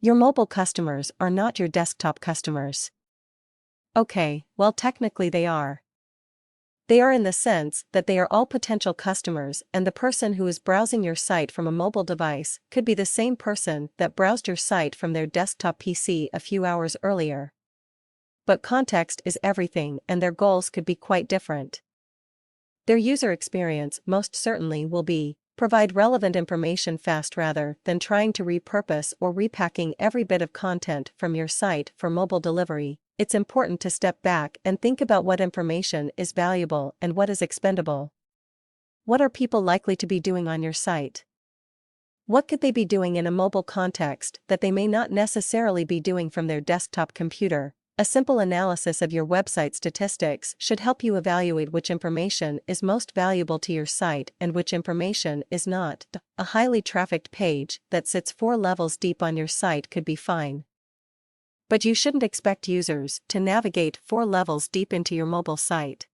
Your mobile customers are not your desktop customers. Okay, well, technically they are. They are in the sense that they are all potential customers, and the person who is browsing your site from a mobile device could be the same person that browsed your site from their desktop PC a few hours earlier. But context is everything, and their goals could be quite different. Their user experience most certainly will be provide relevant information fast rather than trying to repurpose or repacking every bit of content from your site for mobile delivery. It's important to step back and think about what information is valuable and what is expendable. What are people likely to be doing on your site? What could they be doing in a mobile context that they may not necessarily be doing from their desktop computer? A simple analysis of your website statistics should help you evaluate which information is most valuable to your site and which information is not. A highly trafficked page that sits 4 levels deep on your site could be fine. But you shouldn't expect users to navigate 4 levels deep into your mobile site.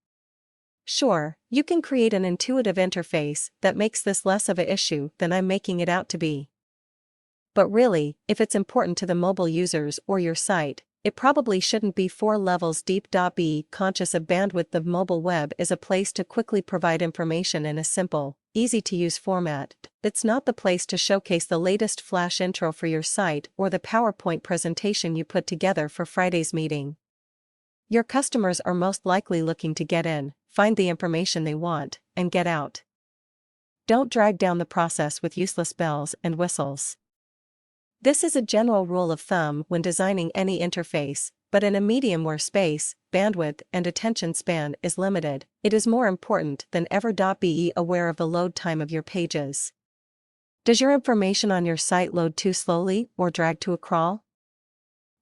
Sure, you can create an intuitive interface that makes this less of an issue than I'm making it out to be. But really, if it's important to the mobile users or your site, it probably shouldn't be 4 levels deep. Be conscious of bandwidth. The mobile web is a place to quickly provide information in a simple, easy-to-use format. It's not the place to showcase the latest flash intro for your site or the PowerPoint presentation you put together for Friday's meeting. Your customers are most likely looking to get in, find the information they want, and get out. Don't drag down the process with useless bells and whistles. This is a general rule of thumb when designing any interface, but in a medium where space, bandwidth, and attention span is limited, it is more important than ever. Be aware of the load time of your pages. Does your information on your site load too slowly or drag to a crawl?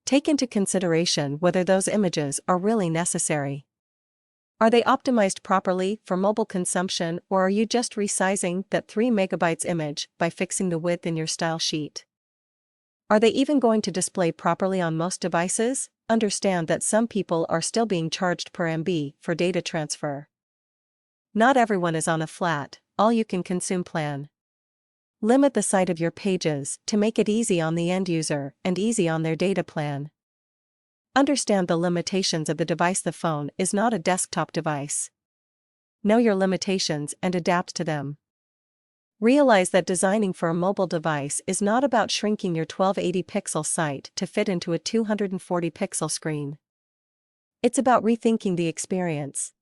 Take into consideration whether those images are really necessary. Are they optimized properly for mobile consumption, or are you just resizing that 3 megabytes image by fixing the width in your style sheet? Are they even going to display properly on most devices? Understand that some people are still being charged per MB for data transfer. Not everyone is on a flat, all-you-can-consume plan. Limit the size of your pages to make it easy on the end user and easy on their data plan. Understand the limitations of the device. The phone is not a desktop device. Know your limitations and adapt to them. Realize that designing for a mobile device is not about shrinking your 1280-pixel site to fit into a 240-pixel screen. It's about rethinking the experience.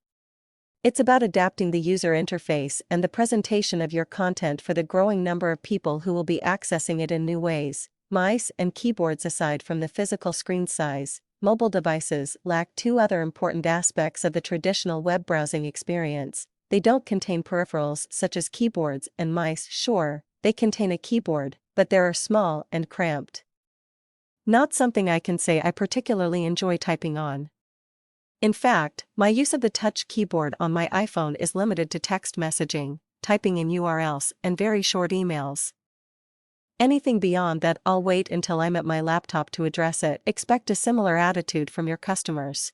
It's about adapting the user interface and the presentation of your content for the growing number of people who will be accessing it in new ways. Mice and keyboards aside from the physical screen size, mobile devices lack 2 other important aspects of the traditional web browsing experience. They don't contain peripherals such as keyboards and mice. Sure, they contain a keyboard, but they are small and cramped. Not something I can say I particularly enjoy typing on. In fact, my use of the touch keyboard on my iPhone is limited to text messaging, typing in URLs, and very short emails. Anything beyond that, I'll wait until I'm at my laptop to address it. Expect a similar attitude from your customers.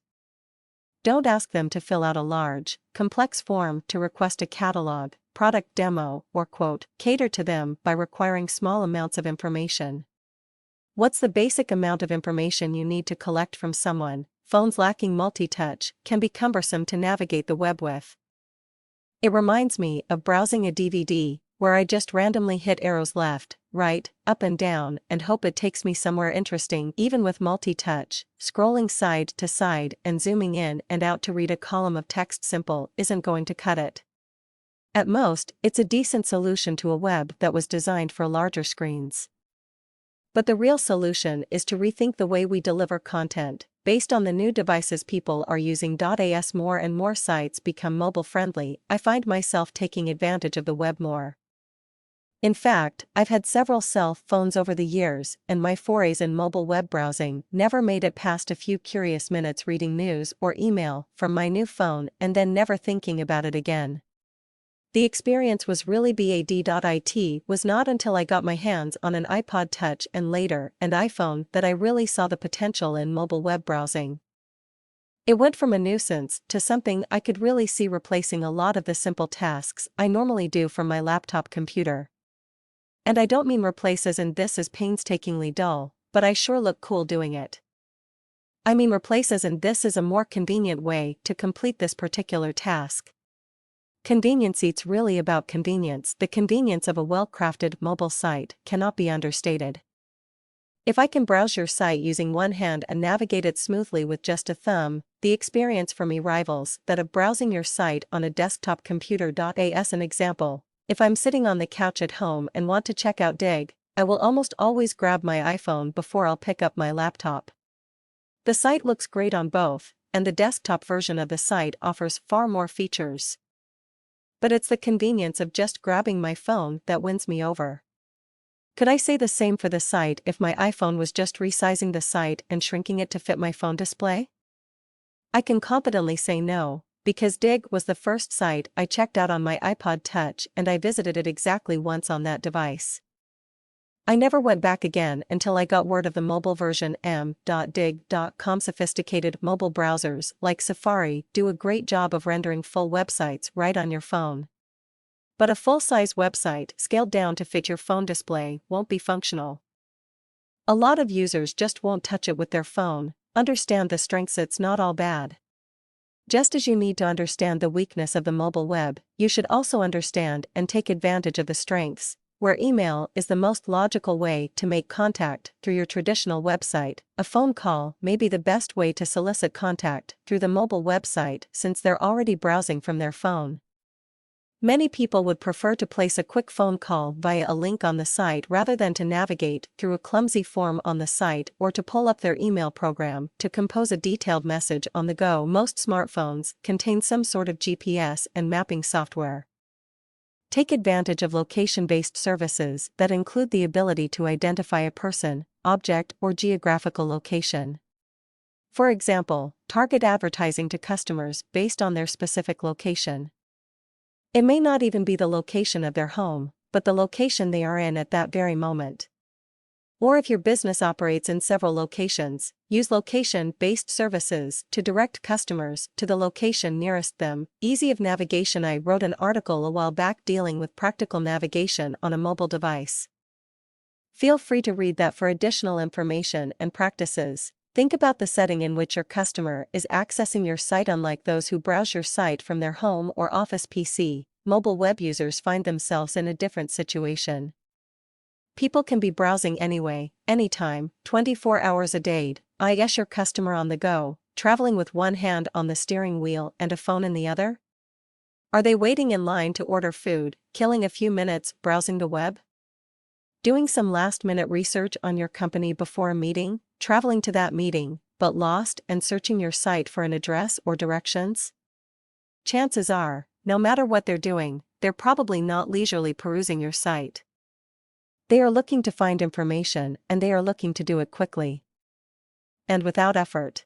Don't ask them to fill out a large, complex form to request a catalog, product demo, or quote, cater to them by requiring small amounts of information. What's the basic amount of information you need to collect from someone? Phones lacking multi-touch can be cumbersome to navigate the web with. It reminds me of browsing a DVD, where I just randomly hit arrows left, right, up and down and hope it takes me somewhere interesting. Even with multi-touch, scrolling side to side and zooming in and out to read a column of text simple isn't going to cut it. At most, it's a decent solution to a web that was designed for larger screens. But the real solution is to rethink the way we deliver content, based on the new devices people are using. As more and more sites become mobile-friendly, I find myself taking advantage of the web more. In fact, I've had several cell phones over the years, and my forays in mobile web browsing never made it past a few curious minutes reading news or email from my new phone and then never thinking about it again. The experience was really bad. It was not until I got my hands on an iPod Touch and later an iPhone that I really saw the potential in mobile web browsing. It went from a nuisance to something I could really see replacing a lot of the simple tasks I normally do from my laptop computer. And I don't mean replace as in this is painstakingly dull, but I sure look cool doing it. I mean replace as in this is a more convenient way to complete this particular task. Convenience eats really about convenience. The convenience of a well-crafted mobile site cannot be understated. If I can browse your site using one hand and navigate it smoothly with just a thumb, the experience for me rivals that of browsing your site on a desktop computer. As an example, if I'm sitting on the couch at home and want to check out Digg, I will almost always grab my iPhone before I'll pick up my laptop. The site looks great on both, and the desktop version of the site offers far more features. But it's the convenience of just grabbing my phone that wins me over. Could I say the same for the site if my iPhone was just resizing the site and shrinking it to fit my phone display? I can confidently say no, because Digg was the first site I checked out on my iPod Touch and I visited it exactly once on that device. I never went back again until I got word of the mobile version. Digg.com. Sophisticated mobile browsers like Safari do a great job of rendering full websites right on your phone. But a full-size website scaled down to fit your phone display won't be functional. A lot of users just won't touch it with their phone. Understand the strengths. It's not all bad. Just as you need to understand the weakness of the mobile web, you should also understand and take advantage of the strengths, where email is the most logical way to make contact through your traditional website. A phone call may be the best way to solicit contact through the mobile website since they're already browsing from their phone. Many people would prefer to place a quick phone call via a link on the site rather than to navigate through a clumsy form on the site or to pull up their email program to compose a detailed message on the go. Most smartphones contain some sort of GPS and mapping software. Take advantage of location-based services that include the ability to identify a person, object, or geographical location. For example, target advertising to customers based on their specific location. It may not even be the location of their home, but the location they are in at that very moment. Or if your business operates in several locations, use location-based services to direct customers to the location nearest them. Easy of navigation. I wrote an article a while back dealing with practical navigation on a mobile device. Feel free to read that for additional information and practices. Think about the setting in which your customer is accessing your site. Unlike those who browse your site from their home or office PC, mobile web users find themselves in a different situation. People can be browsing anyway, anytime, 24 hours a day. Is your customer on the go, traveling with one hand on the steering wheel and a phone in the other? Are they waiting in line to order food, killing a few minutes browsing the web? Doing some last-minute research on your company before a meeting, traveling to that meeting, but lost and searching your site for an address or directions? Chances are, no matter what they're doing, they're probably not leisurely perusing your site. They are looking to find information and they are looking to do it quickly and without effort.